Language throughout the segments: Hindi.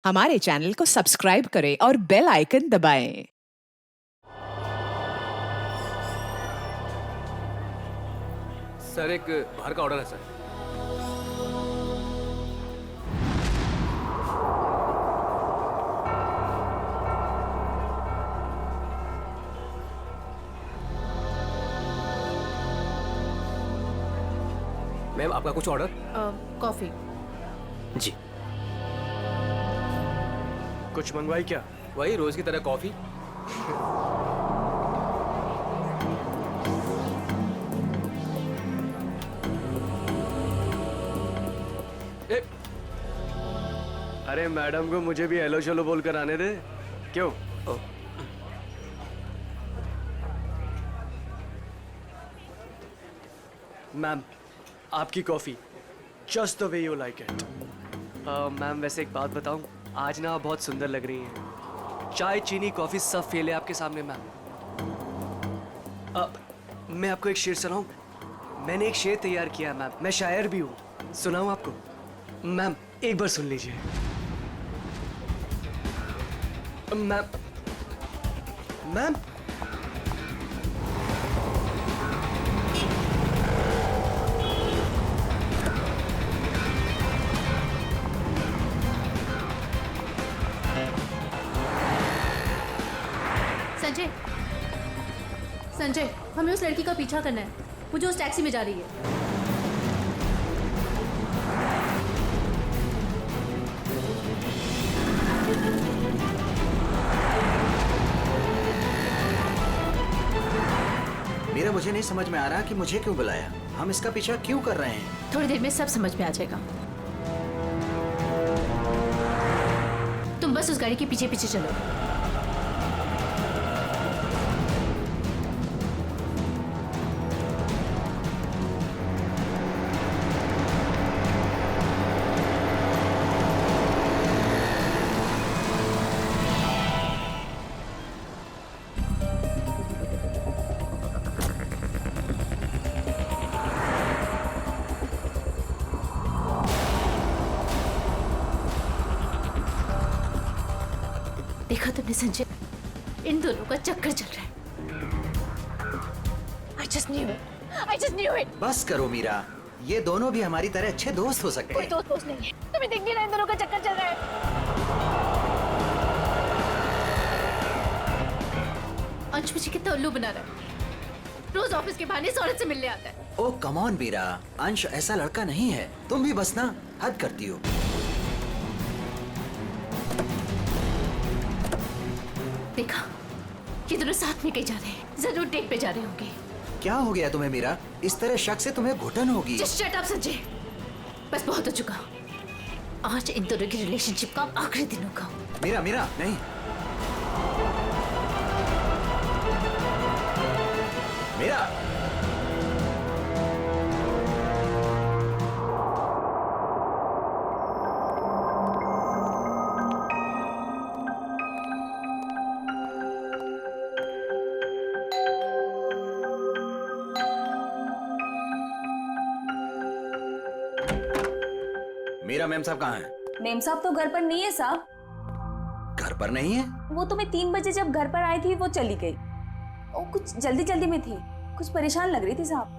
हमारे चैनल को सब्सक्राइब करें और बेल आइकन दबाएं। सर एक बाहर का ऑर्डर है सर। मैम आपका कुछ ऑर्डर? कॉफी। जी। कुछ मंगवाई क्या? वही रोज की तरह कॉफी। ए, अरे मैडम को मुझे भी हेलो चलो बोल कर आने दे। क्यों? ओ, मैम आपकी coffee just the way you like it. Ma'am वैसे एक बात बताऊं, आज ना आप बहुत सुंदर लग रही हैं। चाय चीनी कॉफी सब फेल है आपके सामने मैम। मैं आपको एक शेर सुनाऊं? मैंने एक शेर तैयार किया मैम, मैं शायर भी हूँ। सुनाऊं आपको? मैम एक बार सुन लीजिए। मैम मैम संजय, संजय, हमें उस लड़की का पीछा करना है। वो जो उस टैक्सी में जा रही है। मेरा मुझे नहीं समझ में आ रहा कि मुझे क्यों बुलाया। हम इसका पीछा क्यों कर रहे हैं? थोड़ी देर में सब समझ में आ जाएगा। तुम बस उस गाड़ी के पीछे पीछे चलो। देखा तुमने संजय, इन दोनों का चक्कर चल रहा है। I just knew it. I just knew it. बस करो मीरा, ये दोनों भी हमारी तरह अच्छे दोस्त हो सकते कोई हैं। दोस्त नहीं है। तुम्हें दिख नहीं रहा इन दोनों का चक्कर चल रहा है। अंश मुझे कितना उल्लू बना रहा है। रोज ऑफिस के बहाने इस औरत से मिलने आता है। ओ कम ऑन मीरा, अंश ऐसा लड़का नहीं है। तुम भी बस ना हद करती हो। देखा, ये दोनों साथ में कहीं जा रहे हैं। जरूर डेट पे जा रहे होंगे। क्या हो गया तुम्हें मीरा? इस तरह शक से तुम्हें घुटन होगी। Just shut up, Sanjay. बस बहुत हो चुका। आज इन दोनों की रिलेशनशिप का आखिरी दिन होगा। मीरा मीरा नहीं। मीरा मीरा मैम साहब कहाँ हैं? मेम साहब तो घर पर नहीं है साहब। घर पर नहीं है? वो तो मैं 3 बजे जब घर पर आई थी वो चली गई। वो कुछ जल्दी जल्दी में थी, कुछ परेशान लग रही थी साहब।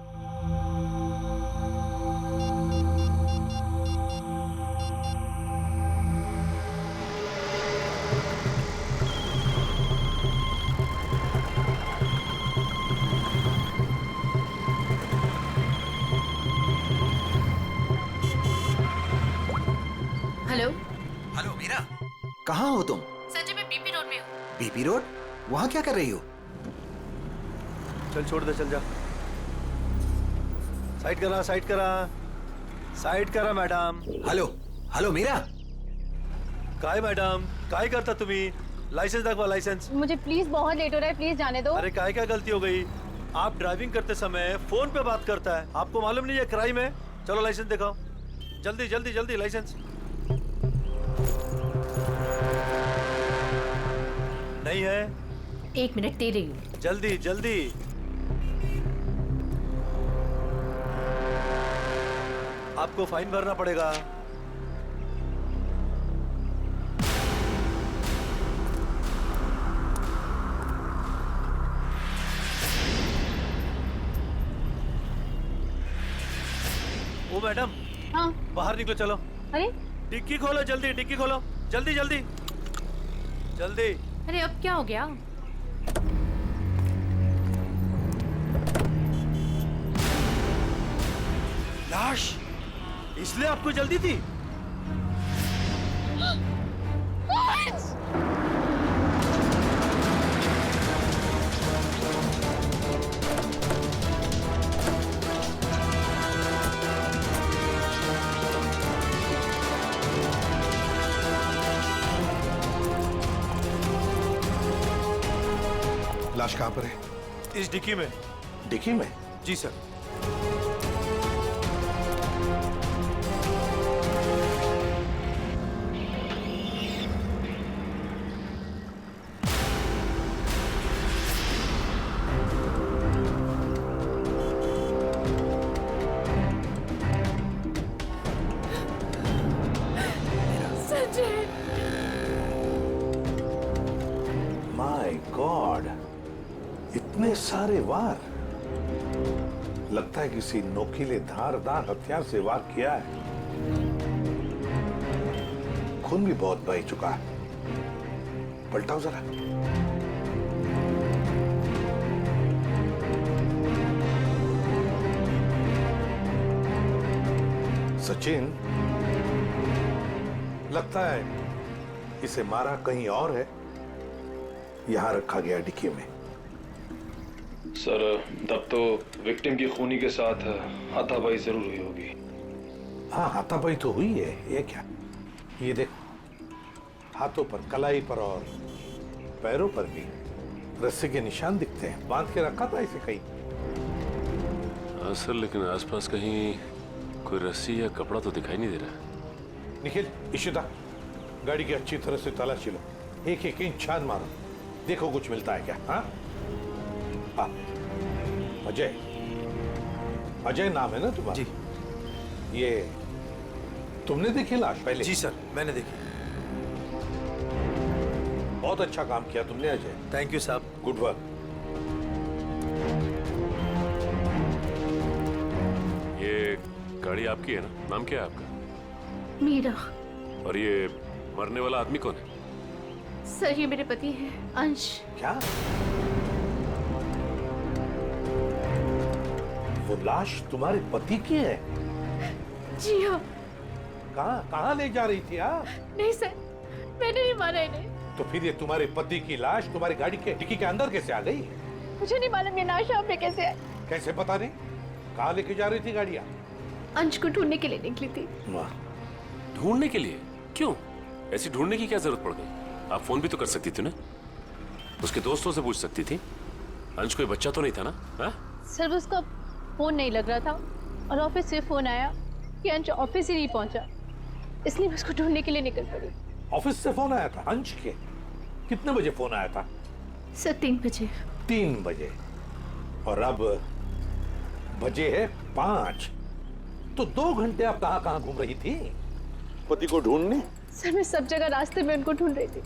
हेलो हेलो मीरा, कहाँ हो तुम? संजय, मैं बीपी रोड में हूँ। BP road? वहाँ क्या कर रही हो? चल छोड़ दे, चल जा। साइड करा, साइड करा, साइड करा मैडम। हेलो हेलो मीरा, काय मैडम, काय करता तुम्ही? लाइसेंस दाखवा, लाइसेंस। मुझे प्लीज बहुत लेट हो रहा है, प्लीज जाने दो। अरे काय क्या गलती हो गई? आप ड्राइविंग करते समय फोन पे बात करता है, आपको मालूम नहीं है क्राइम है? चलो लाइसेंस दिखाओ, जल्दी जल्दी जल्दी लाइसेंस। नहीं है? 1 मिनट दे रही हूँ। जल्दी जल्दी। आपको फाइन भरना पड़ेगा। मैडम, हाँ। बाहर निकलो, चलो। अरे डिक्की खोलो, जल्दी डिक्की खोलो, जल्दी जल्दी जल्दी। अरे अब क्या हो गया? लाश, इसलिए आपको जल्दी थी? लाश कहाँ पर है? इस डिक्की में। डिक्की में? जी सर। माय गॉड, इतने सारे वार। लगता है किसी नोकीले धारदार हथियार से वार किया है। खून भी बहुत बह चुका है। पलटाओ जरा। सचिन, लगता है इसे मारा कहीं और है, यहां रखा गया डिक्की में। सर, तब तो विक्टिम की खूनी के साथ हाथापाई जरूर हुई होगी। हाँ, हाथापाई तो हुई है। ये क्या? ये देखो, हाथों पर, कलाई पर और पैरों पर भी रस्सी के निशान दिखते हैं। बांध के रखा था इसे कहीं। सर, लेकिन आसपास कहीं कोई रस्सी या कपड़ा तो दिखाई नहीं दे रहा। निखिल, इशिता, गाड़ी की अच्छी तरह से तलाशी लो। एक एक इंच छान मारो, देखो कुछ मिलता है क्या। हाँ, अजय, अजय नाम है ना तुम्हारा? जी। ये तुमने देखी लाश पहले? जी सर, मैंने देखी। बहुत अच्छा काम किया तुमने अजय। थैंक यू साहब। Good work. ये गाड़ी आपकी है ना? नाम क्या है आपका? मीरा। और ये मरने वाला आदमी कौन है? सर, ये मेरे पति है, अंश। क्या? वो लाश तुम्हारे पति की है? जी हाँ। कहाँ कहाँ ले जा रही थी आप? नहीं सर, मैंने नहीं मारा इन्हें। तो फिर ये तुम्हारे पति की लाश तुम्हारी गाड़ी के डिक्की के अंदर कैसे आ गई? मुझे नहीं मालूम ये लाश यहाँ पे कैसे है। कैसे पता नहीं? कहाँ लेके जा रही थी गाड़ियाँ? अंश को ढूंढने के लिए निकली थी। वाह। ढूंढने के लिए? क्यों? ऐसी ढूंढने की क्या जरूरत पड़ गई? आप फोन भी तो कर सकती थी ना, उसके दोस्तों से पूछ सकती थी। अंश कोई बच्चा तो नहीं था ना? हा? सर, उसका फोन नहीं लग रहा था और ऑफिस से फोन आया कि अंश ऑफिस ही नहीं पहुंचा, इसलिए मैं उसको ढूंढने के लिए निकल पड़ी। ऑफिस से फोन आया था अंश के? कितने बजे फोन आया था? सर, 3 बजे। 3 बजे। और अब बजे है 5। तो 2 घंटे आप कहाँ कहाँ घूम रही थी पति को ढूंढने? सर, मैं सब जगह रास्ते में उनको ढूंढ रही थी,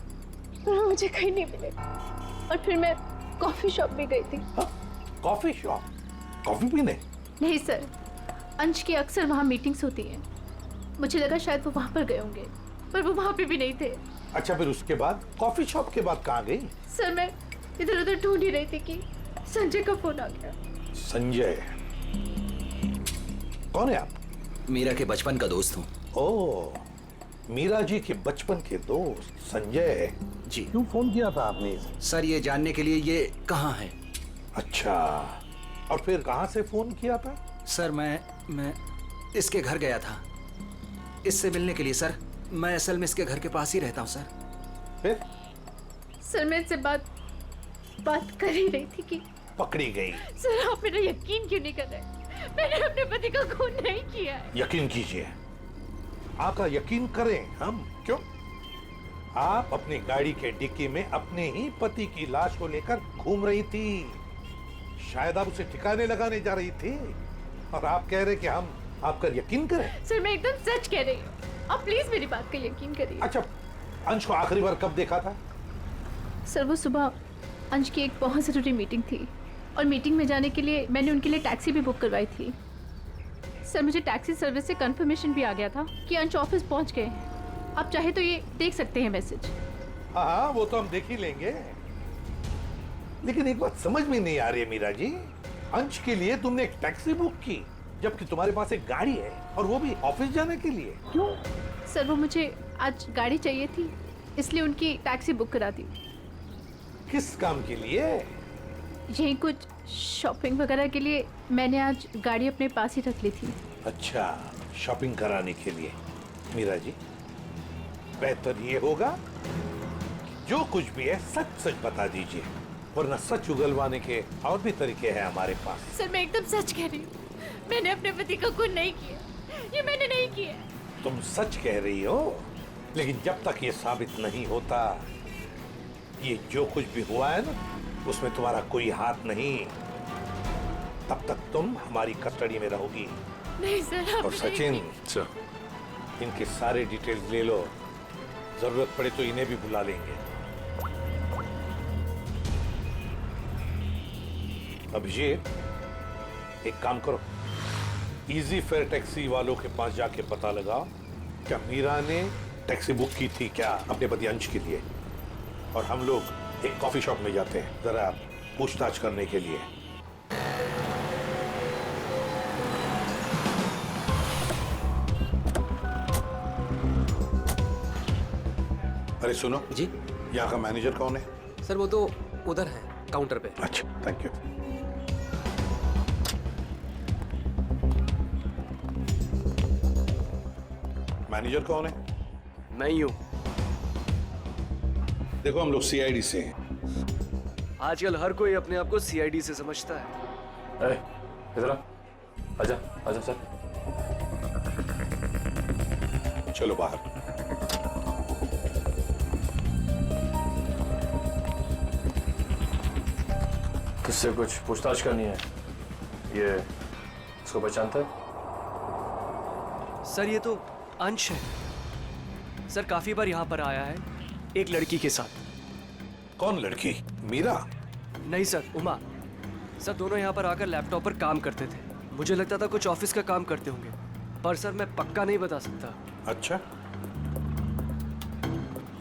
पर वो मुझे कहीं नहीं मिले। और फिर मैं कॉफी शॉप भी गई थी। Coffee shop? कॉफी पीने? नहीं सर, अंश की अक्सर वहाँ मीटिंग्स होती हैं। मुझे लगा शायद वो वहाँ पर गए होंगे, पर वो वहाँ पे भी नहीं थे। अच्छा, फिर उसके बाद कॉफी शॉप के बाद कहाँ गई? सर, मैं इधर उधर ढूंढ ही रही थी कि संजय का फोन आ गया। संजय? कौन है आप? मीरा के बचपन का दोस्त हूँ। ओह, मीरा जी के बचपन के दोस्त संजय जी। क्यों फोन किया था आपने? सर, ये जानने के लिए ये कहाँ है। अच्छा, और फिर कहाँ से फोन किया था? सर, मैं इसके घर गया था इससे मिलने के लिए। सर, मैं असल में इसके घर के पास ही रहता हूँ। सर, फिर? सर, मैं इनसे बात कर ही रही थी कि पकड़ी गई। सर, आप मेरा यकीन क्यों नहीं कर रहे? मैंने अपने पति का खून नहीं किया है। यकीन कीजिए, आपका यकीन करें हम? क्यों? आप अपनी गाड़ी के डिक्की में अपने ही पति की लाश को लेकर घूम रही थी। शायद आप उसे ठिकाने लगाने जा रही थी, और आप कह रहे कि हम आपका यकीन करें? सर, मैं एकदम सच कह रही हूँ, आप प्लीज मेरी बात का यकीन करिए। अच्छा, अंश को आखिरी बार कब देखा था? सर, वो सुबह अंश की एक बहुत ज़रूरी मीटिंग थी, और मीटिंग में जाने के लिए मैंने उनके लिए टैक्सी भी बुक करवाई थी। सर मुझे टैक्सी सर्विस से कंफर्मेशन भी आ गया था कि अंश ऑफिस पहुंच गए हैं। आप चाहे तो ये देख सकते हैं मैसेज। हाँ वो तो हम देख ही लेंगे, लेकिन एक बात समझ में नहीं आ रही है मीरा जी, अंश के लिए तुमने एक टैक्सी बुक की जबकि तुम्हारे पास एक गाड़ी है और वो भी ऑफिस जाने के लिए, क्यों? सर वो मुझे आज गाड़ी चाहिए थी, इसलिए उनकी टैक्सी बुक करा दी। किस काम के लिए? यही कुछ शॉपिंग वगैरह के लिए मैंने आज गाड़ी अपने पास ही रख ली थी। अच्छा, शॉपिंग कराने के लिए। मीरा जी, बेहतर ये होगा कि जो कुछ भी है सच सच बता दीजिए, वरना सच उगलवाने के और भी तरीके हैं हमारे पास। सर मैं एकदम सच कह रही हूँ, मैंने अपने पति का खून नहीं किया, ये मैंने नहीं किया। तुम सच कह रही हो, लेकिन जब तक ये साबित नहीं होता, ये जो कुछ भी हुआ है ना, उसमें तुम्हारा कोई हाथ नहीं, तब तक तुम हमारी कस्टडी में रहोगी। नहीं सर। और सचिन, सर, इनके सारे डिटेल्स ले लो, जरूरत पड़े तो इन्हें भी बुला लेंगे। अभिषेक, एक काम करो, इजी फेयर टैक्सी वालों के पास जाके पता लगाओ क्या मीरा ने टैक्सी बुक की थी क्या अपने पति अंश के लिए, और हम लोग एक कॉफी शॉप में जाते हैं जरा पूछताछ करने के लिए। अरे सुनो जी, यहाँ का मैनेजर कौन है? सर वो तो उधर है काउंटर पे। अच्छा, थैंक यू। मैनेजर कौन है? मैं ही हूँ। देखो हम लोग सीआईडी से हैं। आजकल हर कोई अपने आप को सीआईडी से समझता है। इधर आ, आजा आजा सर। चलो बाहर। किससे कुछ पूछताछ करनी है? ये इसको पहचानता है? सर ये तो अंश है। सर काफी बार यहाँ पर आया है एक लड़की के साथ। कौन लड़की? मीरा? नहीं सर, उमा। सर दोनों यहाँ पर आकर लैपटॉप पर काम करते थे। मुझे लगता था कुछ ऑफिस का काम करते होंगे, पर सर मैं पक्का नहीं बता सकता। अच्छा,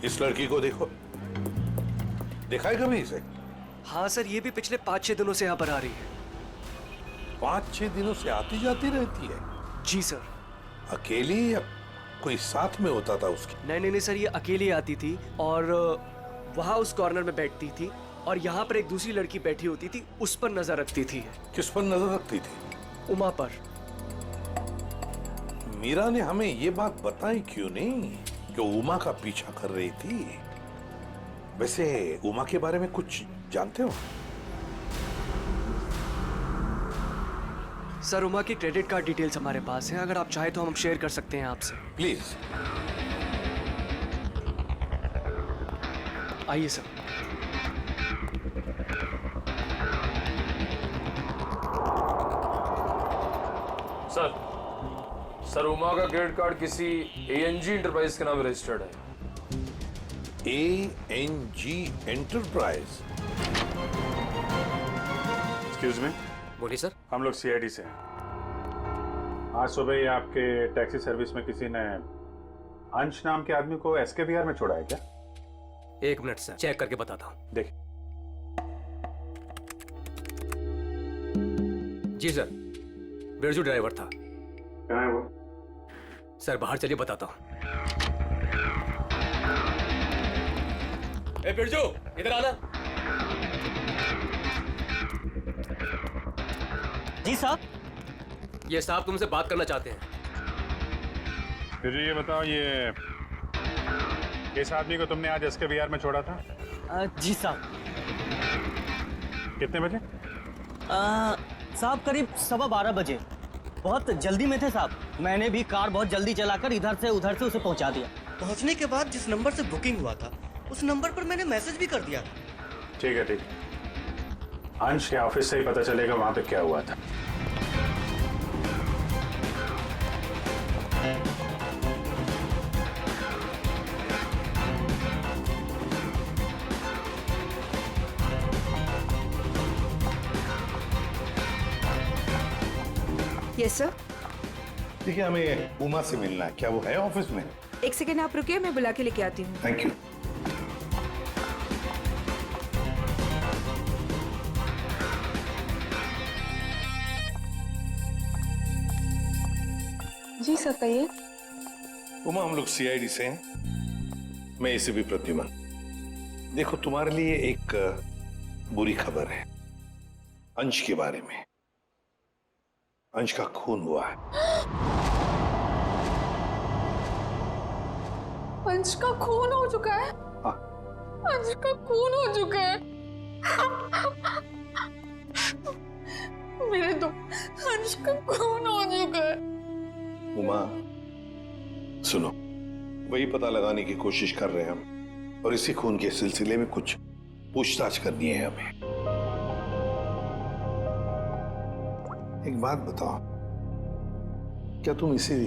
इस लड़की को देखो, देखा है कभी इसे? हाँ सर, ये भी पिछले 5-6 दिनों से यहाँ पर आ रही है। 5-6 दिनों से आती जाती रहती है? जी सर। अकेली या कोई साथ में होता था उसके? नहीं सर, ये अकेली आती थी और वहाँ उस कॉर्नर में बैठती थी, और यहाँ पर एक दूसरी लड़की बैठी होती थी, उस पर नजर रखती थी। किस पर नजर रखती थी? उमा पर। मीरा ने हमें ये बात बताई क्यों नहीं कि उमा का पीछा कर रही थी? वैसे उमा के बारे में कुछ जानते हो? सर उमा की क्रेडिट कार्ड डिटेल्स हमारे पास हैं, अगर आप चाहे तो हम शेयर कर सकते हैं आपसे। प्लीज। आइए सर। सर उमा का क्रेडिट कार्ड किसी एएनजी एंटरप्राइज के नाम रजिस्टर्ड है। एएनजी एंटरप्राइज? Excuse me. बोलिए सर। हम लोग सीआईडी से हैं। आज सुबह ही आपके टैक्सी सर्विस में किसी ने अंश नाम के आदमी को एसके बिहार में छोड़ा है क्या? एक मिनट सर, चेक करके बताता हूँ। देखिए। जी सर, बिरजू ड्राइवर था। कहाँ है वो? सर बाहर चलिए, बताता हूँ। ए बिरजू, इधर आना। जी साहब। ये साहब तुमसे बात करना चाहते हैं। फिर ये बताओ, ये किस आदमी को तुमने आज एसके बिहार में छोड़ा था? जी साहब। कितने बजे? साहब करीब 12:15 बजे। बहुत जल्दी में थे साहब, मैंने भी कार बहुत जल्दी चलाकर इधर से उधर से उसे पहुंचा दिया। पहुंचने के बाद जिस नंबर से बुकिंग हुआ था उस नंबर पर मैंने मैसेज भी कर दिया था। ठीक है, ठीक। अंश के ऑफिस से ही पता चलेगा वहां पे क्या हुआ था। Yes sir. देखिए, हमें उमा से मिलना है। क्या वो है ऑफिस में? एक सेकेंड आप रुकिए, मैं बुला के लेके आती हूँ। Thank you. जी सर कहिए। उमा, हम लोग सीआईडी से हैं। मैं एसीपी प्रद्युमन। देखो, तुम्हारे लिए एक बुरी खबर है अंश के बारे में। अंश का खून हुआ है। अंश का खून हो चुका है? हाँ। अंश का खून हो चुका है। मेरे तो अंश का खून हो चुका है। उमा, सुनो, वही पता लगाने की कोशिश कर रहे हैं हम, और इसी खून के सिलसिले में कुछ पूछताछ करनी है हमें। एक बात बताओ, क्या तुम इसे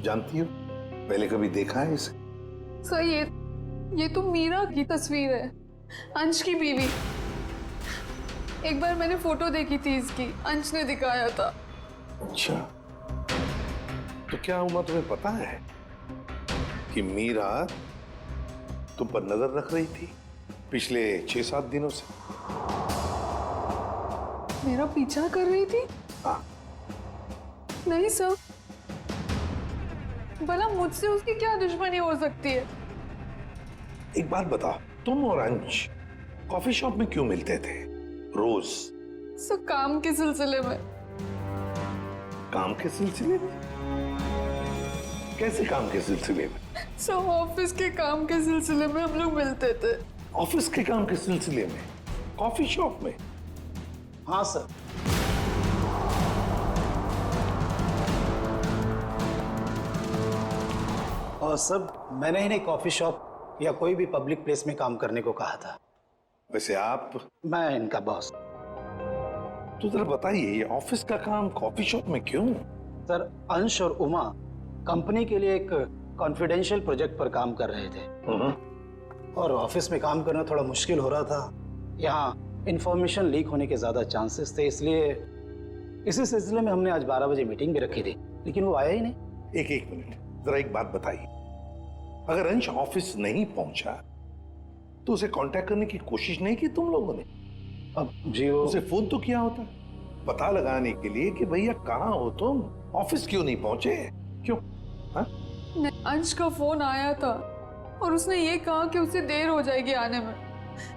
जानती हो? पहले कभी देखा है इसे? सर ये तो मीरा की तस्वीर है, अंश की बीवी। एक बार मैंने फोटो देखी थी इसकी, अंश ने दिखाया था। अच्छा, तो क्या उमा तुम्हें पता है कि मीरा तुम पर नजर रख रही थी पिछले 6-7 दिनों से? मेरा पीछा कर रही थी? हाँ। नहीं सर, भला मुझसे उसकी क्या दुश्मनी हो सकती है? एक बात बताओ, तुम और अंश कॉफी शॉप में क्यों मिलते थे रोज? सर काम के सिलसिले में। काम के सिलसिले में? कैसे काम के सिलसिले में? सर ऑफिस के काम के सिलसिले में हम लोग मिलते थे। ऑफिस के काम के सिलसिले में कॉफी शॉप में? हाँ सर। और सर, मैंने इन्हें कॉफी शॉप या कोई भी पब्लिक प्लेस में काम करने को कहा था। वैसे आप? मैं इनका बॉस। तो जरा बताइए, ये ऑफिस का काम कॉफी शॉप में क्यों? सर, अंश और उमा कंपनी के लिए एक कॉन्फिडेंशियल प्रोजेक्ट पर काम कर रहे थे, और ऑफिस में काम करना थोड़ा मुश्किल हो रहा था। यहाँ इंफॉर्मेशन लीक होने के ज्यादा चांसेस थे, इसलिए इसी सिलसिले में हमने आज 12 बजे मीटिंग भी रखी थी, लेकिन वो आया ही नहीं। एक मिनट, जरा एक बात बताइए, अगर अंश ऑफिस नहीं पहुंचा तो उसे कांटेक्ट करने की कोशिश नहीं की तुम लोगों ने? अब जी वो उसे फोन तो किया होता पता लगाने के लिए कि भैया कहाँ हो तुम, ऑफिस क्यों नहीं पहुंचे? क्यों? हाँ? अंश का फोन आया था और उसने ये कहा कि उसे देर हो जाएगी आने में,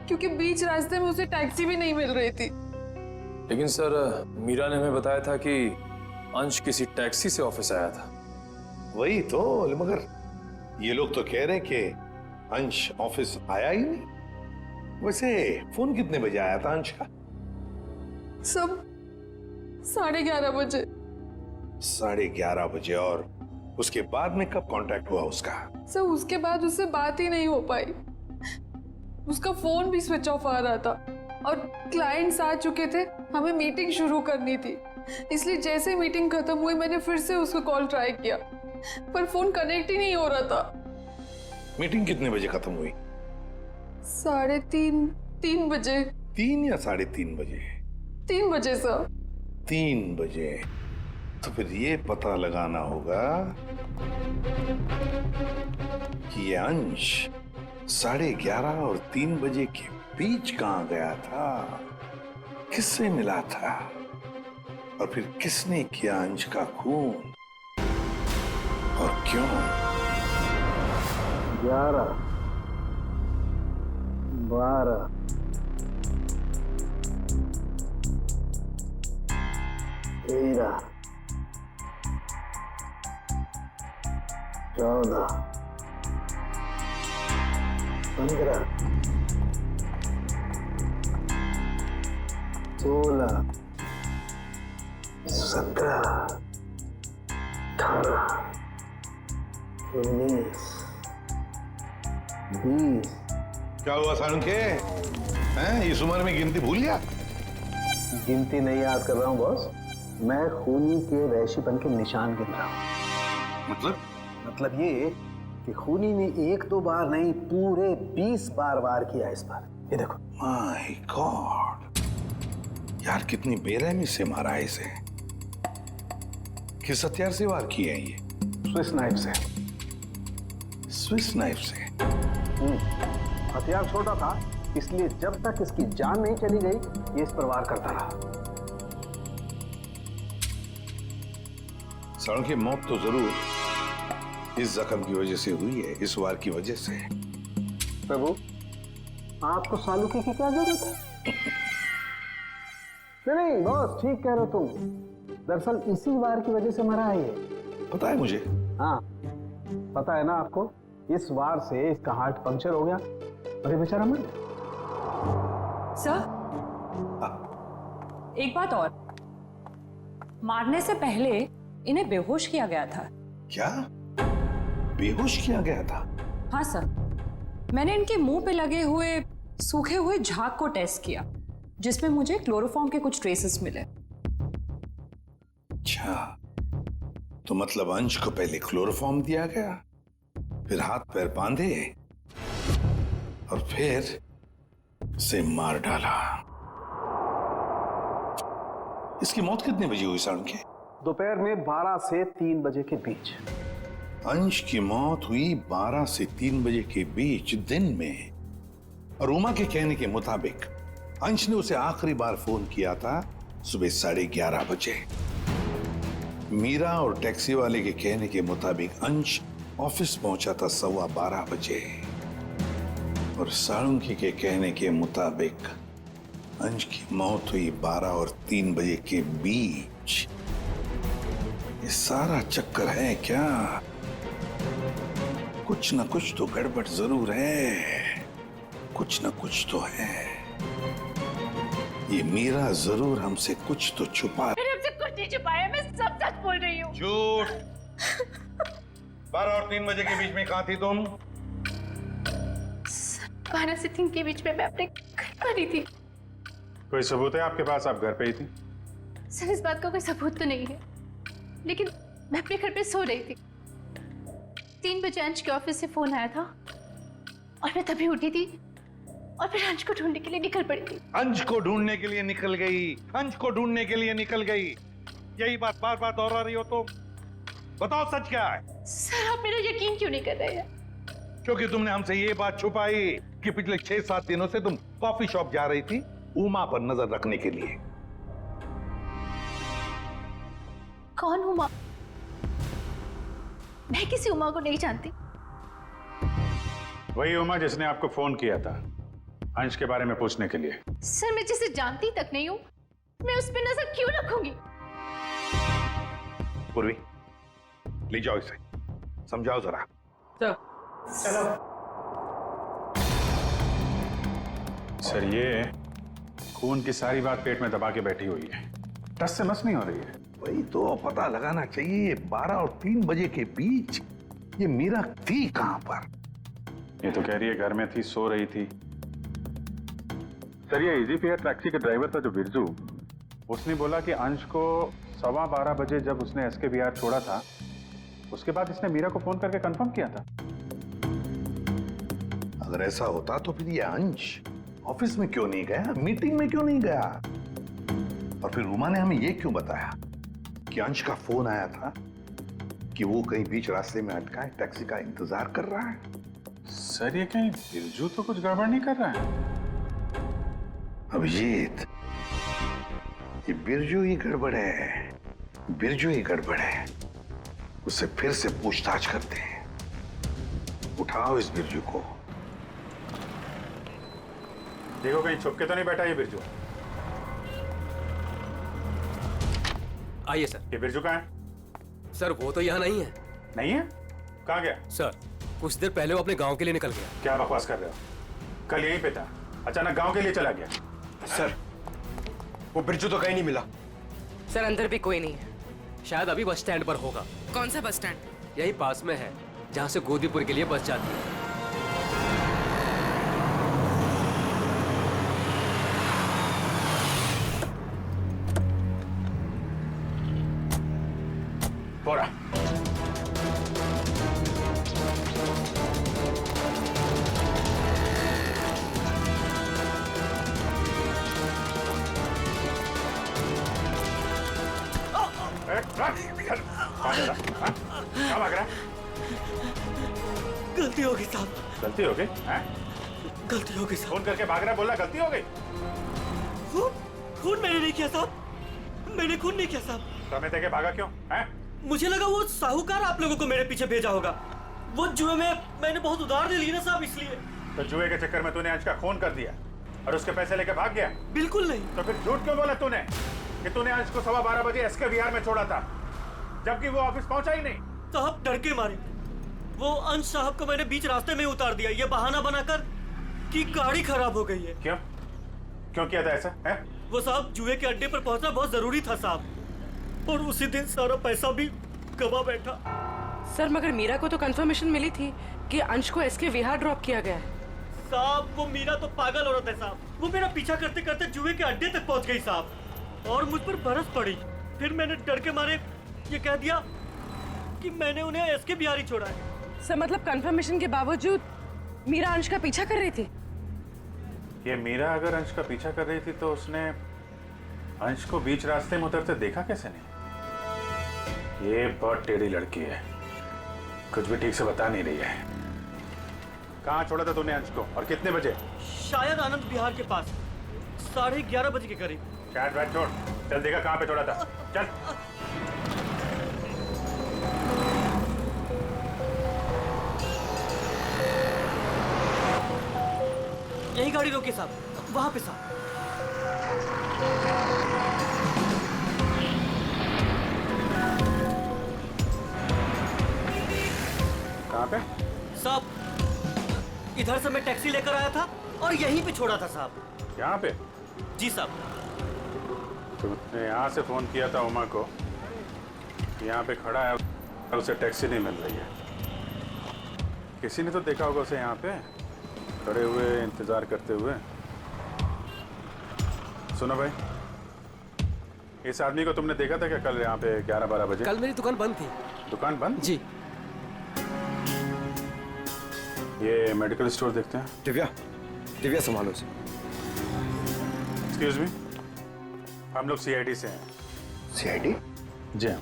क्योंकि बीच रास्ते में उसे टैक्सी भी नहीं मिल रही थी। लेकिन सर, मीरा ने हमें बताया था कि अंश किसी टैक्सी से ऑफिस आया था। वही तो, मगर ये लोग तो कह रहे हैं कि अंश ऑफिस आया ही नहीं। वैसे फोन कितने बजे आया था अंश का? सब 11:30 बजे। 11:30 बजे, और उसके बाद में कब कांटेक्ट हुआ उसका? सर उसके बाद उससे बात ही नहीं हो पाई, उसका फोन भी स्विच ऑफ आ रहा था, और क्लाइंट्स आ चुके थे, हमें मीटिंग शुरू करनी थी, इसलिए जैसे मीटिंग खत्म हुई मैंने फिर से उसको कॉल ट्राई किया, पर फोन कनेक्ट ही नहीं हो रहा था। मीटिंग कितने बजे खत्म हुई? 3:30 बजे। 3 या 3:30 बजे? 3 बजे सर। 3 बजे? तो फिर ये पता लगाना होगा कि ये अंश 11:30 और 3 बजे के बीच कहां गया था, किससे मिला था, और फिर किसने किया अंश का खून, और क्यों? 11, 12, 13, 14, 15, 16, 17, 18, 19, 20। क्या हुआ सारंग के? हैं, इस उम्र में गिनती भूल गया? गिनती नहीं याद कर रहा हूँ बॉस, मैं खूनी के वैश्यपन के निशान गिन रहा हूँ। मतलब ये कि खूनी ने 1-2 बार नहीं, पूरे 20 बार वार किया इस बार। ये देखो। माय गॉड, यार कितनी बेरहमी से मारा है इसे। किस हथियार से वार किए हैं ये? स्विस नाइफ से। स्विस नाइफ से? हथियार छोटा था, इसलिए जब तक इसकी जान नहीं चली गई ये इस पर वार करता रहा। सालू की मौत तो जरूर इस जख्म की वजह से हुई है, इस वार की वजह से। प्रभु, आपको सालूकी की क्या जरूरत है? नहीं बॉस, ठीक कह रहे हो तुम। दरअसल इसी वार की वजह से मरा है ये। पता है मुझे। हाँ पता है ना आपको, इस वार से इसका हार्ट पंक्चर हो गया और ये बेचारा मर गया। सर, एक बात और, मारने से पहले इन्हें बेहोश किया गया था। क्या? बेहोश किया गया था? हाँ सर, मैंने इनके मुंह पे लगे हुए सूखे हुए झाग को टेस्ट किया, जिसमें मुझे क्लोरोफॉर्म के कुछ ट्रेसेस मिले। अच्छा, तो मतलब अंश को पहले क्लोरोफॉर्म दिया गया, फिर हाथ पैर बांधे और फिर से मार डाला। इसकी मौत कितने बजे हुई साढ़े के? दोपहर में 12 से 3 बजे के बीच। अंश की मौत हुई 12 से 3 बजे के बीच दिन में, और उमा के कहने के मुताबिक अंश ने उसे आखिरी बार फोन किया था सुबह 11:30 बजे। मीरा और टैक्सी वाले के कहने के मुताबिक अंश ऑफिस पहुंचा था 12:15 बजे, और साळुंकी के कहने के मुताबिक अंश की मौत हुई 12 और 3 बजे के बीच। ये सारा चक्कर है क्या? कुछ न कुछ तो गड़बड़ जरूर है, कुछ न कुछ तो है। ये मीरा जरूर हमसे कुछ तो छुपा। मैंने हमसे कुछ नहीं छुपाया, मैं सब सच बोल रही हूँ। झूठ। 12 और 3 बजे के बीच में कहाँ थी तुम? 12 से 3 के बीच में मैं अपने घर पर ही थी। कोई सबूत है आपके पास, आप घर पे ही थी? सर, इस बात का कोई सबूत तो नहीं है, लेकिन मैं अपने घर पे सो रही थी। 3 बजे अंश के ऑफिस से फोन आया था और मैं तभी उठी थी और फिर अंश को ढूंढने के लिए निकल पड़ी थी। अंश को ढूंढने के लिए निकल गई, अंश को ढूंढने के लिए निकल गई, यही बात बार बार दोहरा रही हो तुम। बताओ सच क्या है? सर, आप मेरा यकीन क्यों नहीं कर रहे हैं? क्योंकि तुमने हमसे ये बात छुपाई कि पिछले 6-7 दिनों से तुम कॉफी शॉप जा रही थी उमा पर नजर रखने के लिए। कौन उमा? मैं किसी उमा को नहीं जानती। वही उमा जिसने आपको फोन किया था अंश के बारे में पूछने के लिए। सर, मैं जिसे जानती तक नहीं हूँ, मैं उस पर नजर क्यों रखूंगी? पूर्वी, ले जाओ इसे, समझाओ जरा। चलो। सर, ये खून की सारी बात पेट में दबा के बैठी हुई है, टस से मस नहीं हो रही है। वही तो पता लगाना चाहिए, 12 और 3 बजे के बीच ये मीरा थी कहां पर? ये तो कह रही है घर में थी, सो रही थी। सर, ये इजी फेयर टैक्सी के ड्राइवर था जो बिरजू, उसने बोला कि अंश को 12:15 बजे जब उसने एसके बिहार छोड़ा था, उसके बाद इसने मीरा को फोन करके कंफर्म किया था। अगर ऐसा होता तो फिर ये अंश ऑफिस में क्यों नहीं गया, मीटिंग में क्यों नहीं गया? और फिर उमा ने हमें ये क्यों बताया कि अंश का फोन आया था कि वो कहीं बीच रास्ते में अटका है, टैक्सी का इंतजार कर रहा है? सर, ये कहीं बिरजू तो कुछ गड़बड़ नहीं कर रहा है? अभिजीत, ये बिरजू ही गड़बड़ है, बिरजू ही गड़बड़ है। उससे फिर से पूछताछ करते हैं। उठाओ इस बिरजू को। देखो कहीं छुप के तो नहीं बैठा ये बिरजू। आइए सर। ये बिरजू कहाँ है? सर, वो तो यहाँ नहीं है। नहीं है? कहाँ गया? सर, कुछ देर पहले वो अपने गांव के लिए निकल गया। क्या बकवास कर रहे हो? कल यहीं पे था, अचानक गांव के लिए चला गया। सर, वो बिरजू तो कहीं नहीं मिला। सर, अंदर भी कोई नहीं है। शायद अभी बस स्टैंड पर होगा। कौन सा बस स्टैंड? यही पास में है, जहाँ से गोदीपुर के लिए बस जाती है। बोरा। कहाँ जा रहा? हाँ? कहाँ भाग रहा? गलती हो गई साहब। गलती हो गई? हैं? गलती हो गई साहब। फोन करके भाग रहा, बोला गलती हो गई। खून मैंने नहीं किया साहब, मैंने खून नहीं किया साहब। समय देके भागा क्यों? हैं? मुझे लगा वो साहूकार आप लोगों को मेरे पीछे भेजा होगा। वो जुए में मैंने बहुत उधार ले ली ना साहब, इसलिए। तो जुए के चक्कर में तूने अंश का खून कर दिया और उसके पैसे लेके भाग गया? बिल्कुल नहीं। तो फिर झूठ क्यों बोला तूने कि तूने अंश को 12:15 बजे एसके विहार में छोड़ा था, जबकि वो ऑफिस पहुंचा ही नहीं? साहब डर के मारे वो अंश साहब को मैंने बीच रास्ते में उतार दिया, ये बहाना बनाकर कि गाड़ी खराब हो गई है। क्यों? क्यों किया था ऐसा? है? वो साहब जुए के अड्डे पर पहुंचना बहुत जरूरी था साहब, और उसी दिन सारा पैसा भी गवा बैठा। सर मगर मीरा को तो कंफर्मेशन मिली थी कि अंश को एसके विहार ड्रॉप किया गया है। साहब वो मीरा तो पागल औरत है साहब, वो मेरा पीछा करते करते जुए के अड्डे तक पहुंच गई साहब, और मुझ पर बरस पड़ी। फिर मैंने डर के मारे ये कह दिया कि मैंने उन्हें एसके बिहार ही छोड़ा है। सर मतलब कंफर्मेशन के बावजूद मीरा अंश का पीछा कर रही थी? ये मीरा अगर अंश का पीछा कर रही थी तो उसने अंश को बीच रास्ते में उतरते देखा कैसे नहीं? ये बहुत टेढ़ी लड़की है, कुछ भी ठीक से बता नहीं रही है। कहाँ छोड़ा था तूने अंश को और कितने बजे? शायद आनंद विहार के पास 11:30 बजे के करीब। शायद बैठ छोड़, चल देखा कहाँ पे छोड़ा था, चल। यही गाड़ी रोकी साहब, वहां पे साहब। कहाँ पे? साहब इधर से मैं टैक्सी लेकर आया था और यहीं पे छोड़ा था साहब। यहाँ पे? जी साहब। तुमने यहाँ से फोन किया था उमा को, यहाँ पे खड़ा है और उसे टैक्सी नहीं मिल रही है। किसी ने तो देखा होगा उसे यहाँ पे खड़े हुए इंतजार करते हुए। सुनो भाई, इस आदमी को तुमने देखा था क्या कल यहाँ पे 11-12 बजे? कल मेरी दुकान बंद थी। दुकान बंद? जी। ये मेडिकल स्टोर देखते हैं। दिव्या संभालो उसे। एक्सक्यूज मी, हम लोग सीआईडी से हैं। सीआईडी? जी हाँ।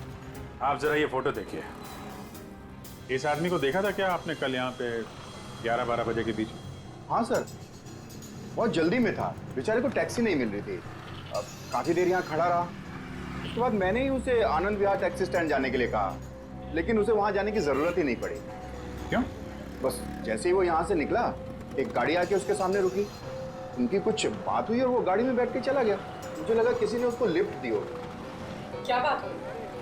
आप जरा ये फोटो देखिए। इस आदमी को देखा था क्या आपने कल यहाँ पे 11-12 बजे के बीच में? हाँ सर, बहुत जल्दी में था, बेचारे को टैक्सी नहीं मिल रही थी। अब काफी देर यहाँ खड़ा रहा, उसके बाद मैंने ही उसे आनंद विहार टैक्सी स्टैंड जाने के लिए कहा, लेकिन उसे वहाँ जाने की जरूरत ही नहीं पड़ी। क्यों? बस जैसे ही वो यहाँ से निकला, एक गाड़ी आके उसके सामने रुकी, उनकी कुछ बात हुई और वो गाड़ी में बैठ के चला गया। मुझे लगा किसी ने उसको लिफ्ट दी हो। क्या बात हुई?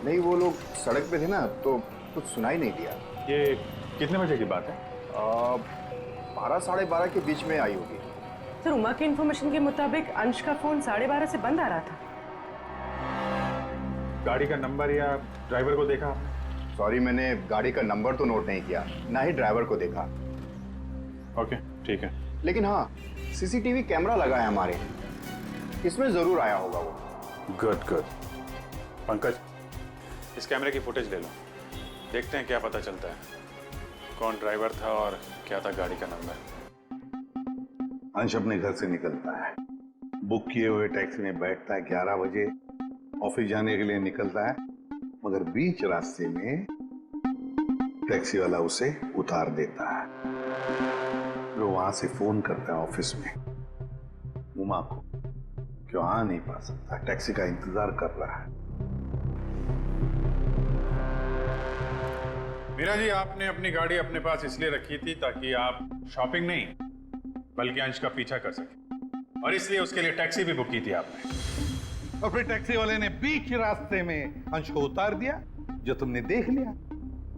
नहीं, वो लोग सड़क पे थे ना, तो कुछ सुनाई नहीं दिया। ये कितने बजे की बात है? 12-12:30 के बीच में आई होगी। सर उमा के इन्फॉर्मेशन के मुताबिक अंश का फोन 12:30 से बंद आ रहा था। गाड़ी का नंबर या ड्राइवर को देखा आपने? सॉरी, मैंने गाड़ी का नंबर तो नोट नहीं किया, ना ही ड्राइवर को देखा। ओके, ठीक है। लेकिन हाँ, सीसीटीवी कैमरा लगा है हमारे, इसमें जरूर आया होगा वो। Good good. पंकज, इस कैमरे की फुटेज ले लो, देखते हैं क्या पता चलता है, कौन ड्राइवर था और क्या था गाड़ी का नंबर। अंश अपने घर से निकलता है, बुक किए हुए टैक्सी में बैठता है, 11 बजे ऑफिस जाने के लिए निकलता है, मगर बीच रास्ते में टैक्सी वाला उसे उतार देता है। वो वहां से फोन करता है ऑफिस में उमा को, क्यों आ नहीं पा सकता, टैक्सी का इंतजार कर रहा है। मीरा जी, आपने अपनी गाड़ी अपने पास इसलिए रखी थी ताकि आप शॉपिंग नहीं बल्कि अंश का पीछा कर सके, और इसलिए उसके लिए टैक्सी भी बुक की थी आपने। और फिर टैक्सी वाले ने बीच रास्ते में अंश को उतार दिया, जो तुमने देख लिया।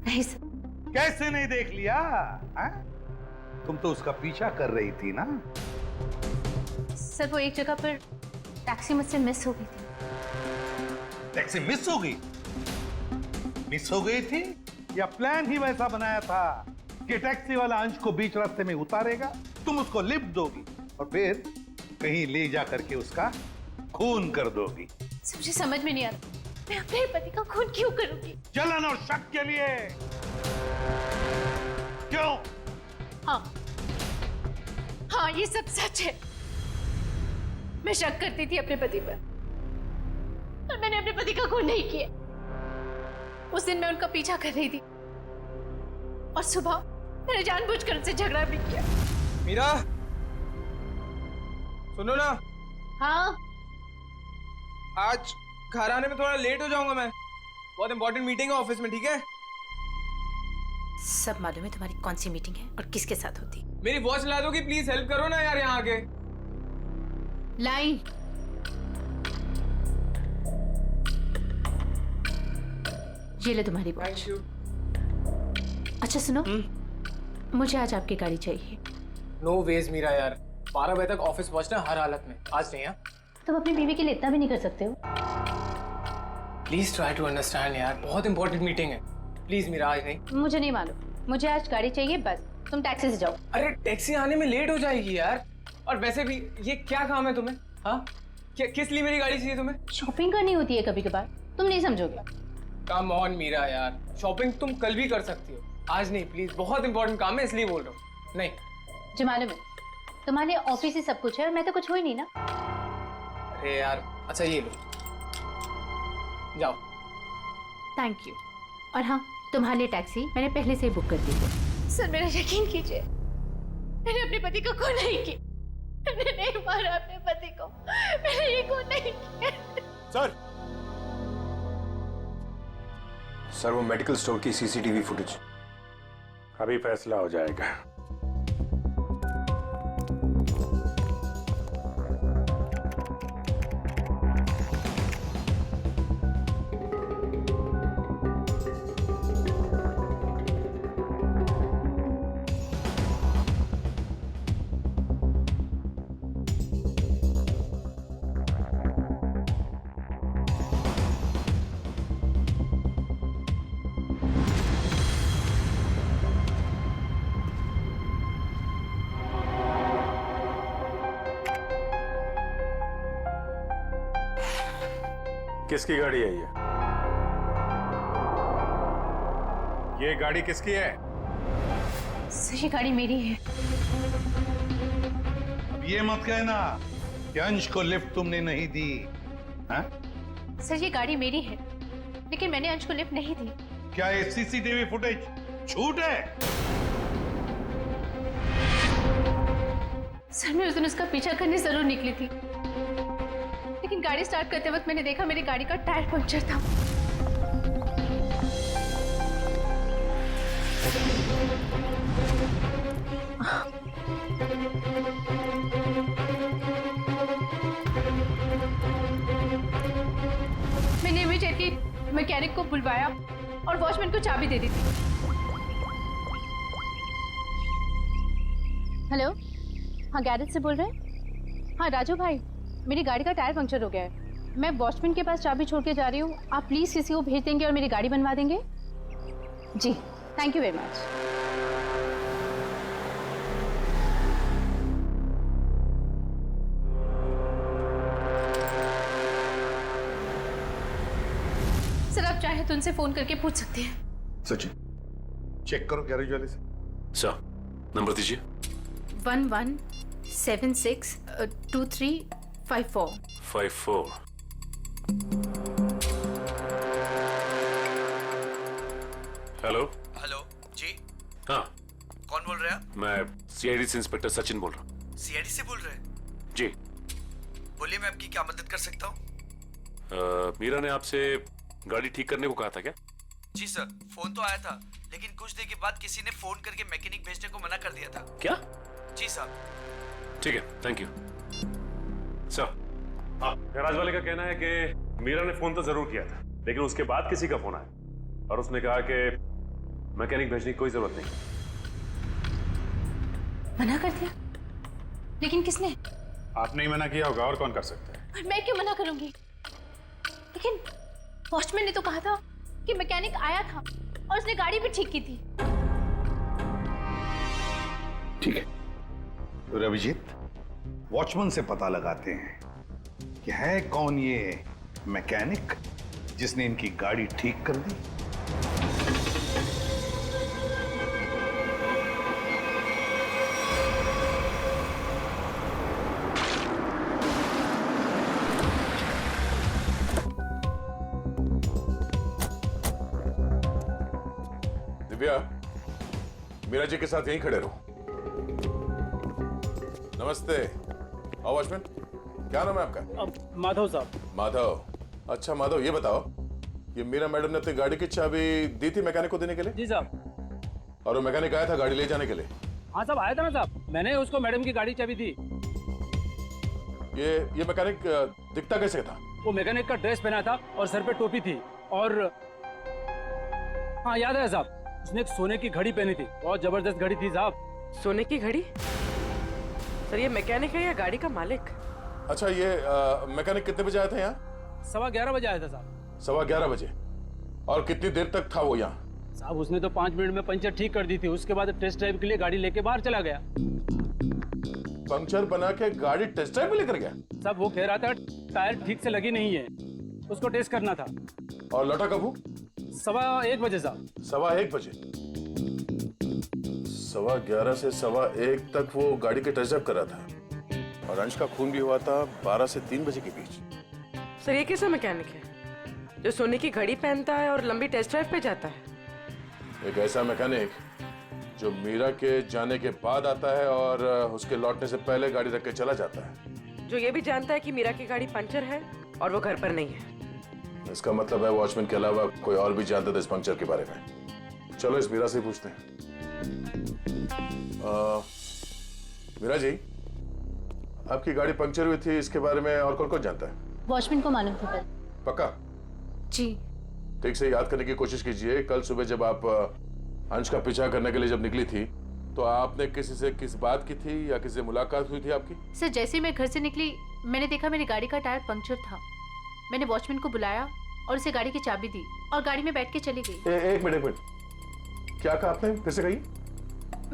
नहीं सर। कैसे नहीं देख लिया? तुम तो उसका पीछा कर रही थी ना। सर वो एक जगह पर टैक्सी मुझसे मिस हो गई थी। टैक्सी मिस हो गई? मिस हो गई थी या प्लान ही वैसा बनाया था कि टैक्सी वाला अंश को बीच रास्ते में उतारेगा, तुम उसको लिफ्ट दोगी और फिर कहीं ले जा करके उसका खून कर दोगी? मुझे समझ में नहीं आ रहा, मैं अपने पति का खून क्यों करूंगी? जलन और शक के लिए। क्यों? हाँ ये सब सच है। मैं शक करती थी अपने पति पर, और मैंने अपने पति का खून नहीं किया। उस दिन मैं उनका पीछा कर रही थी और सुबह मैंने जानबूझकर उनसे झगड़ा भी किया। मीरा, सुनो ना। हाँ। आज घर आने में थोड़ा लेट हो जाऊंगा मैं, बहुत इंपॉर्टेंट मीटिंग है ऑफिस में, ठीक है? सब मालूम है तुम्हारी कौन सी मीटिंग है और किसके साथ होती। मेरी वॉच ला दोगी प्लीज? हेल्प करो ना यार यहाँ आके। लाइन। ये ले तुम्हारी वॉच। अच्छा सुनो, मुझे आज आपकी गाड़ी चाहिए। नो वेज मीरा यार, 12 बजे तक ऑफिस पहुंचना हर हालत में, आज नहीं। तुम अपनी बीवी के लिए इतना भी नहीं कर सकते हो? प्लीज ट्राई टू अंडरस्टैंड यार, बहुत इंपॉर्टेंट मीटिंग है। प्लीज मीरा, आज नहीं। मुझे नहीं मालूम, मुझे आज गाड़ी चाहिए बस। तुम टैक्सी से जाओ। अरे टैक्सी आने में लेट हो जाएगी यार। और वैसे भी ये क्या काम है तुम्हें? हाँ, किस लिए मेरी गाड़ी चाहिए तुम्हें? शॉपिंग करनी होती है कभी कभार, तुम नहीं समझोगे। कम ऑन मीरा यार, शॉपिंग तुम कल भी कर सकती हो, आज नहीं प्लीज। बहुत इंपॉर्टेंट काम है इसलिए बोल रहा हूँ। नहीं जो मालूम है तुम्हारे लिए ऑफिस ही सब कुछ है और मैं तो कुछ हो ही नहीं ना। अरे यार, अच्छा ये लो, जाओ। Thank you. और हाँ, तुम्हारे लिए टैक्सी मैंने पहले से ही बुक कर दी है। सर मेरा यकीन कीजिए, मैंने अपने पति को खून नहीं की। मैंने नहीं मारा अपने पति को, मैंने ये खून नहीं किया। सर वो मेडिकल स्टोर की सीसीटीवी फुटेज अभी फैसला हो जाएगा। किसकी गाड़ी है ये गाड़ी किसकी है? सर ये गाड़ी मेरी है। अब ये मत कहना कि अंश को लिफ्ट तुमने नहीं दी। हाँ? सर ये गाड़ी मेरी है, लेकिन मैंने अंश को लिफ्ट नहीं दी। क्या ये सीसीटीवी फुटेज झूठ है? सर मैं उस दिन उसका पीछा करने जरूर निकली थी, लेकिन गाड़ी स्टार्ट करते वक्त मैंने देखा मेरी गाड़ी का टायर पंक्चर था। मैंने इमीडिएटली मैकेनिक को बुलवाया और वॉचमैन को चाबी दे दी थी। हेलो, हाँ गैरेज से बोल रहे हैं? हाँ राजू भाई, मेरी गाड़ी का टायर पंक्चर हो गया है। मैं वॉचमैन के पास चाबी छोड़ के जा रही हूँ, आप प्लीज किसी को भेज देंगे और मेरी गाड़ी बनवा देंगे? जी thank you very much. Sir आप चाहे तो उनसे फोन करके पूछ सकते हैं। सचिन चेक करो गैरेज वाले से। सर नंबर दीजिए। 11762354। हेलो। हेलो जी। हाँ कौन बोल रहे हैं आप? मैं सीआईडी से इंस्पेक्टर सचिन बोल रहा हूँ। सीआईडी से बोल रहे हैं? जी बोलिए, मैं आपकी क्या मदद कर सकता हूँ? मीरा ने आपसे गाड़ी ठीक करने को कहा था क्या? जी सर, फोन तो आया था, लेकिन कुछ देर के बाद किसी ने फोन करके मैकेनिक भेजने को मना कर दिया था। क्या? जी साहब। ठीक है, थैंक यू सर। गैराज वाले का कहना है कि मीरा ने फोन तो जरूर किया था, लेकिन उसके बाद किसी का फोन आया और उसने कहा कि मैकेनिक भेजने की कोई जरूरत नहीं। मना कर दिया? लेकिन किसने? आपने ही मना किया होगा, और कौन कर सकता है? और मैं क्यों मना करूंगी? लेकिन वॉचमैन ने तो कहा था कि मैकेनिक आया था और उसने गाड़ी भी ठीक की थी। ठीक है, तो रविजीत वॉचमैन से पता लगाते हैं कि है कौन ये मैकेनिक जिसने इनकी गाड़ी ठीक कर दी। दिव्या, मीरा जी के साथ यहीं खड़े रहो। नमस्ते। आओ वॉचमैन, क्या नाम है आपका? माधव साहब। माधव। अच्छा माधव, ये बताओ, ये मीरा मैडम ने अपनी गाड़ी की चाबी दी थी मैकेनिक को देने के लिए? जी साहब। और वो मैकेनिक आया था गाड़ी ले जाने के लिए? हाँ साहब, आया था ना साहब, मैंने उसको मैडम की गाड़ी चाबी दी। ये मैकेनिक दिखता कैसे था? वो मैकेनिक का ड्रेस पहना था और सर पे टोपी थी, और हाँ याद है साहब, उसने एक सोने की घड़ी पहनी थी, बहुत जबरदस्त घड़ी थी साहब। सोने की घड़ी? सर ये मैकेनिक है या गाड़ी का मालिक? अच्छा, ये मैकेनिक कितने बजे आया था यहाँ? 11:15 बजे आया था साहब। 11:15 बजे? और कितनी देर तक था वो यहाँ? साहब उसने तो 5 मिनट में पंचर ठीक कर दी थी, उसके बाद टेस्ट ड्राइव के लिए गाड़ी लेके बाहर चला गया। पंक्चर बना के गाड़ी टेस्ट ड्राइव में लेकर गया? साहब वो कह रहा था टायर ठीक से लगी नहीं है, उसको टेस्ट करना था। और लौटा कब वो? 1:15 बजे साहब। 1:15 बजे? 11:15 से 1:15 तक वो गाड़ी के टेस्ट ड्राइव कर रहा था, और अंश का खून भी हुआ था 12 से 3 बजे के बीच। सर ये कैसा मैकेनिक है जो सोने की घड़ी पहनता है और लंबी टेस्ट ड्राइव पे जाता है? एक ऐसा मैकेनिक जो मीरा के जाने के बाद आता है और उसके लौटने से पहले गाड़ी रख के चला जाता है, जो ये भी जानता है कि मीरा की गाड़ी पंचर है और वो घर पर नहीं है। इसका मतलब है वॉचमैन के अलावा कोई और भी जानता था इस पंक्चर के बारे में। चलो इस मीरा से पूछते हैं। मीरा जी, आपकी गाड़ी पंक्चर हुई थी, इसके बारे में और कौन कौन जानता है? वॉचमैन को मालूम था। पक्का? जी। ठीक से याद करने की कोशिश कीजिए, कल सुबह जब आप अंश का पीछा करने के लिए जब निकली थी, तो आपने किसी से किस बात की थी या किसी से मुलाकात हुई थी आपकी? सर जैसे ही मैं घर से निकली, मैंने देखा मेरी गाड़ी का टायर पंक्चर था। मैंने वॉचमैन को बुलाया और उसे गाड़ी की चाबी दी और गाड़ी में बैठ के चली गई। एक मिनट, क्या कहा आपने? फिर से कही।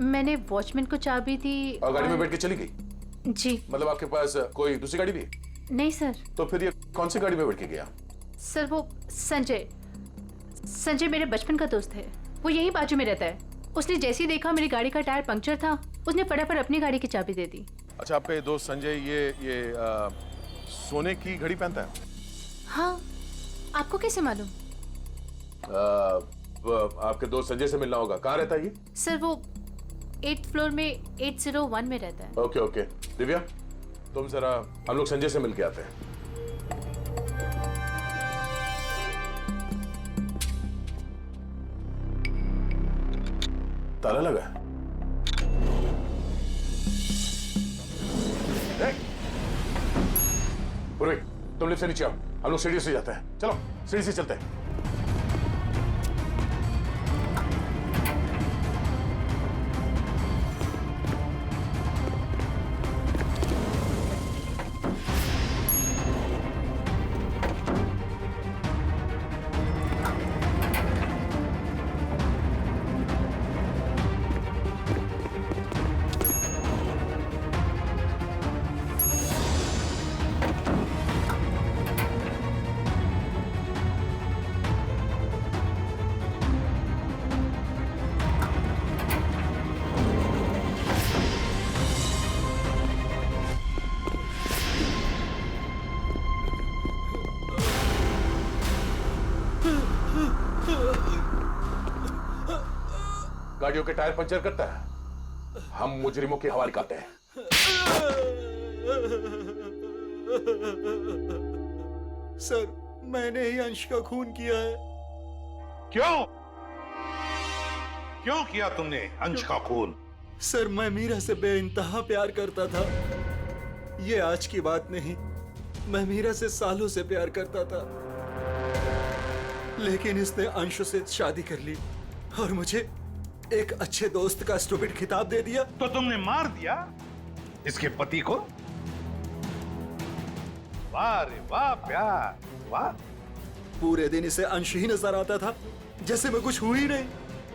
मैंने वॉचमैन को चाबी दी और गाड़ी में बैठ के चली गई? जी। मतलब आपके पास कोई दूसरी गाड़ी भी है? नहीं सर। तो फिर ये कौन सी गाड़ी में बैठ के गया? सर वो संजय मेरे बचपन का दोस्त है, वो यही बाजू में रहता है। उसने जैसे ही देखा मेरी गाड़ी का टायर पंक्चर था, उसने फटाफट अपनी गाड़ी की चाबी दे दी। अच्छा, आपका ये दोस्त संजय ये सोने की घड़ी पहनता है? हाँ, आपको कैसे मालूम? आपके दोस्त संजय से मिलना होगा। कहाँ रहता है ये? सर वो 8th फ्लोर में 801 में रहता है। ओके। दिव्या, तुम जरा हम लोग संजय से मिल के आते हैं। ताला लगा है। पूर्वी, तुम लिफ्ट से नीचे आओ, हम लोग सीढ़ी से जाते हैं। चलो सीढ़ी से चलते हैं। गाड़ियों के टायर पंचर करता है, हम मुजरिमों के हवाले करते हैं। सर मैंने ही अंश का खून किया है। क्यों किया तुमने अंश का खून? सर मैं मीरा से बेइंतहा प्यार करता था। ये आज की बात नहीं, मैं मीरा से सालों से प्यार करता था, लेकिन इसने अंश से शादी कर ली और मुझे एक अच्छे दोस्त का स्टूपिड खिताब दे दिया। तो तुमने मार दिया इसके पति को? वाह रे वाह प्यार, वाह। पूरे दिन इसे अंश ही नजर आता था, जैसे मैं कुछ हुई नहीं।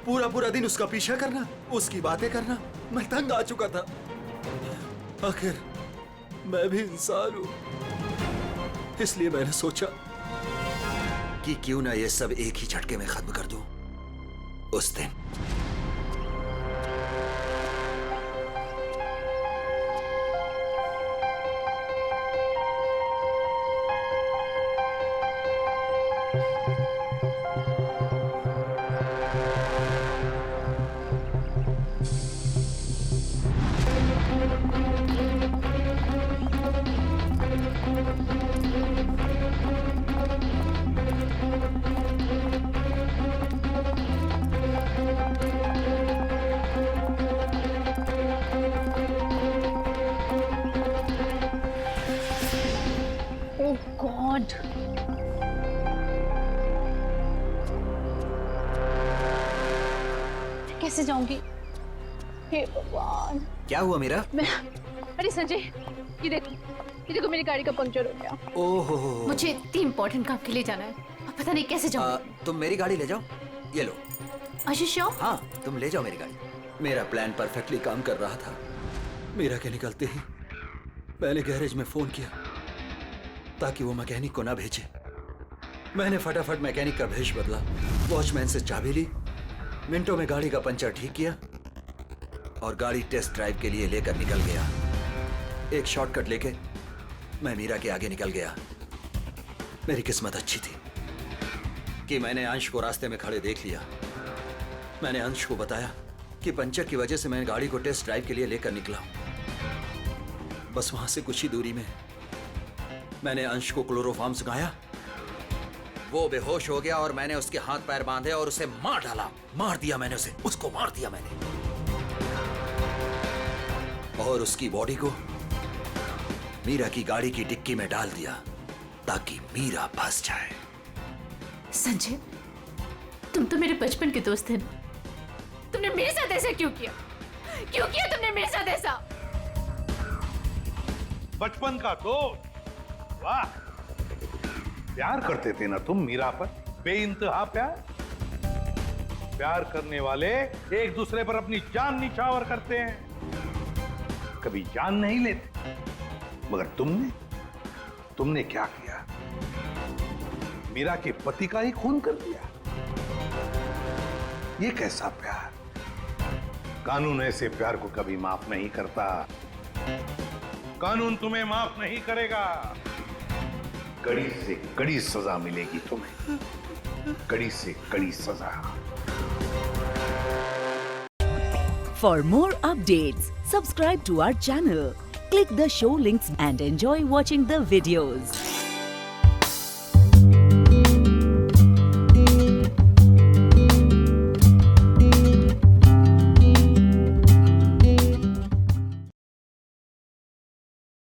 पूरा दिन उसका पीछा करना, उसकी बातें करना, मैं तंग आ चुका था। आखिर मैं भी इंसान हूं, इसलिए मैंने सोचा कि क्यों ना ये सब एक ही झटके में खत्म कर दूं। उस दिन कैसे जाऊंगी? हे भगवान। क्या हुआ मीरा? अरे संजय, ये देखो मेरी गाड़ी का पंक्चर हो गया। ओहो, मुझे इतनी इम्पोर्टेंट काम के लिए जाना है, अब पता नहीं कैसे जाऊँ। तुम मेरी गाड़ी ले जाओ, ये लो। श्योर? हाँ, तुम ले जाओ मेरी गाड़ी। मेरा प्लान परफेक्टली काम कर रहा था। मीरा के निकलते ही मैंने गैरेज में फोन किया ताकि वो मैकेनिक को ना भेजे। मैंने फटाफट मैकेनिक का भेष बदला, वॉचमैन से चाबी ली, मिनटों में गाड़ी का पंचर ठीक किया और गाड़ी टेस्ट ड्राइव के लिए लेकर निकल गया। एक शॉर्टकट लेके मैं मीरा के आगे निकल गया। मेरी किस्मत अच्छी थी कि मैंने अंश को रास्ते में खड़े देख लिया। मैंने अंश को बताया कि पंचर की वजह से मैं गाड़ी को टेस्ट ड्राइव के लिए लेकर निकला हूं। बस वहां से कुछ ही दूरी में मैंने अंश को क्लोरोफॉर्म सुखाया। वो बेहोश हो गया और मैंने उसके हाथ पैर बांधे और उसे मार डाला। मार दिया मैंने उसे, उसको मार दिया मैंने। और उसकी बॉडी को मीरा की गाड़ी की डिक्की में डाल दिया ताकि मीरा फंस जाए। संजय, तुम तो मेरे बचपन के दोस्त थे ना, तुमने मेरे साथ ऐसा क्यों किया? क्यों किया तुमने मेरे साथ ऐसा? बचपन का दोस्त? वाह, प्यार करते थे ना तुम मीरा पर, बेइंतहा प्यार। प्यार करने वाले एक दूसरे पर अपनी जान निछावर करते हैं, कभी जान नहीं लेते। मगर तुमने क्या किया? मीरा के पति का ही खून कर दिया। ये कैसा प्यार? कानून ऐसे प्यार को कभी माफ नहीं करता। कानून तुम्हें माफ नहीं करेगा। कड़ी से कड़ी सजा मिलेगी तुम्हें, कड़ी से कड़ी सजा। For more updates, subscribe to our channel, click the show links and enjoy watching the videos.